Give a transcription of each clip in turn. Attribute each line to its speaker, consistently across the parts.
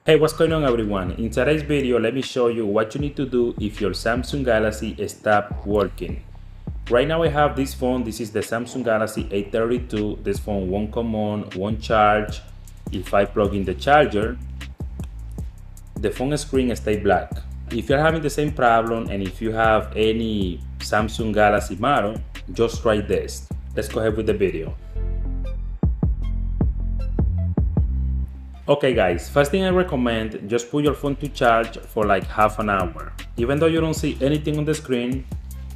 Speaker 1: Hey, what's going on everyone? In today's video, let me show you what you need to do if your Samsung Galaxy stops working. Right now I have this phone. This is the Samsung Galaxy A32. This phone won't come on, won't charge. If I plug in the charger, the phone screen stays black. If you're having the same problem and if you have any Samsung Galaxy model, just try this. Let's go ahead with the video. Okay guys, first thing I recommend, just put your phone to charge for like half an hour. Even though you don't see anything on the screen,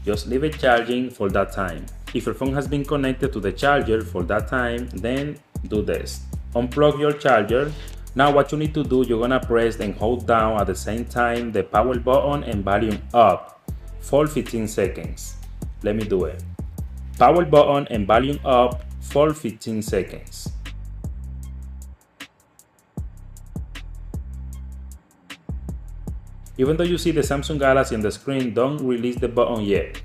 Speaker 1: just leave it charging for that time. If your phone has been connected to the charger for that time, then do this. Unplug your charger. Now what you need to do, you're gonna press and hold down at the same time the power button and volume up for 15 seconds. Let me do it. Power button and volume up for 15 seconds. Even though you see the Samsung Galaxy on the screen, don't release the button yet.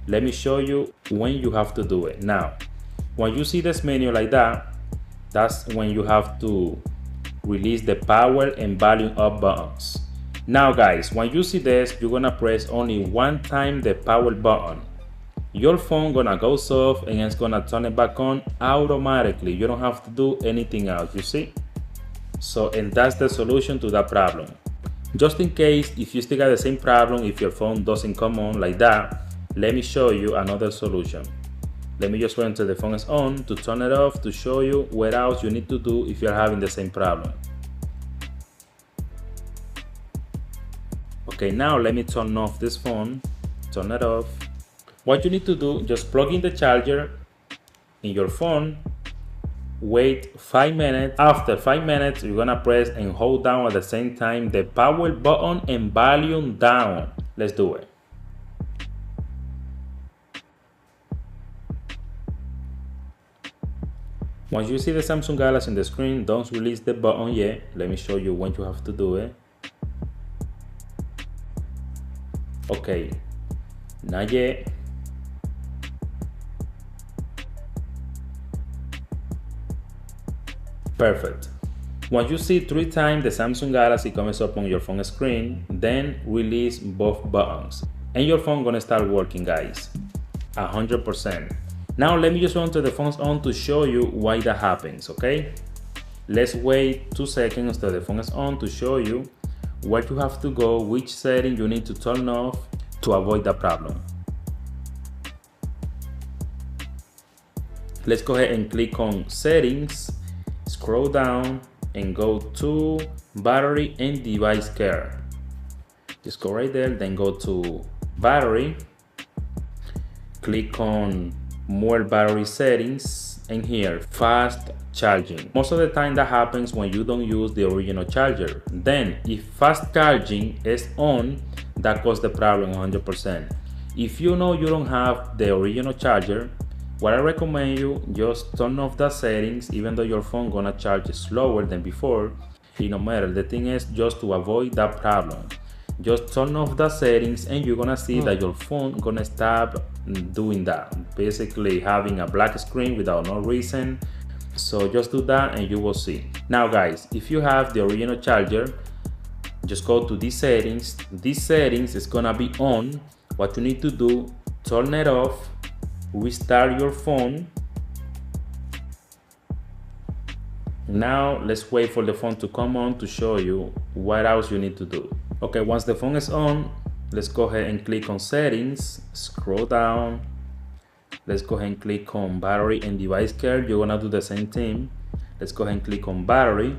Speaker 1: Let me show you when you have to do it. Now, when you see this menu like that, that's when you have to release the power and volume up buttons. Now guys, when you see this, you're gonna press only one time the power button. Your phone gonna go soft and it's gonna turn it back on automatically. You don't have to do anything else, you see? So, and that's the solution to that problem. Just in case if you still got the same problem, if your phone doesn't come on like that, let me show you another solution. Let me just wait until the phone is on to turn it off to show you what else you need to do if you're having the same problem. Okay, now let me turn off this phone, turn it off. What you need to do, just plug in the charger in your phone. Wait 5 minutes. After 5 minutes, you're gonna press and hold down at the same time the power button and volume down. Let's do it. Once you see the Samsung Galaxy on the screen, don't release the button yet. Let me show you when you have to do it. Okay, not yet. Perfect. Once you see 3 times the Samsung Galaxy comes up on your phone screen, then release both buttons and your phone gonna start working guys, 100%. Now let me just go until the phone's on to show you why that happens, okay? Let's wait 2 seconds until the phone is on to show you where you have to go, which setting you need to turn off to avoid that problem. Let's go ahead and click on settings. Scroll down and go to battery and device care. Just go right there, then go to battery, click on more battery settings, and here fast charging. Most of the time that happens when you don't use the original charger. Then if fast charging is on, that causes the problem 100%. If you know you don't have the original charger, what I recommend you, just turn off the settings. Even though your phone gonna charge slower than before, it no matter. The thing is just to avoid that problem, just turn off the settings and you're gonna see that your phone gonna stop doing that, basically having a black screen without no reason. So just do that and you will see. Now guys, if you have the original charger, just go to these settings. These settings is gonna be on. What you need to do, turn it off, restart your phone. Now let's wait for the phone to come on to show you what else you need to do. Okay, once the phone is on, let's go ahead and click on settings, scroll down. Let's go ahead and click on battery and device care. You're gonna do the same thing. Let's go ahead and click on battery,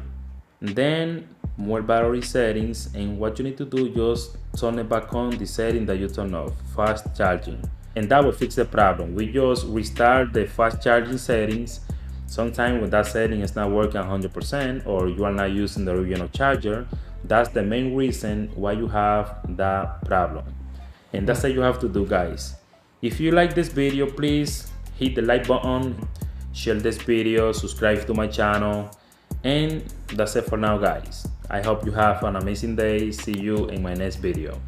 Speaker 1: and then more battery settings. And what you need to do, just turn it back on the setting that you turn off, fast charging. And that will fix the problem. We just restart the fast charging settings. Sometimes when that setting is not working 100% or you are not using the original charger, that's the main reason why you have that problem. And that's what you have to do guys. If you like this video, please hit the like button, share this video, subscribe to my channel, and that's it for now guys. I hope you have an amazing day. See you in my next video.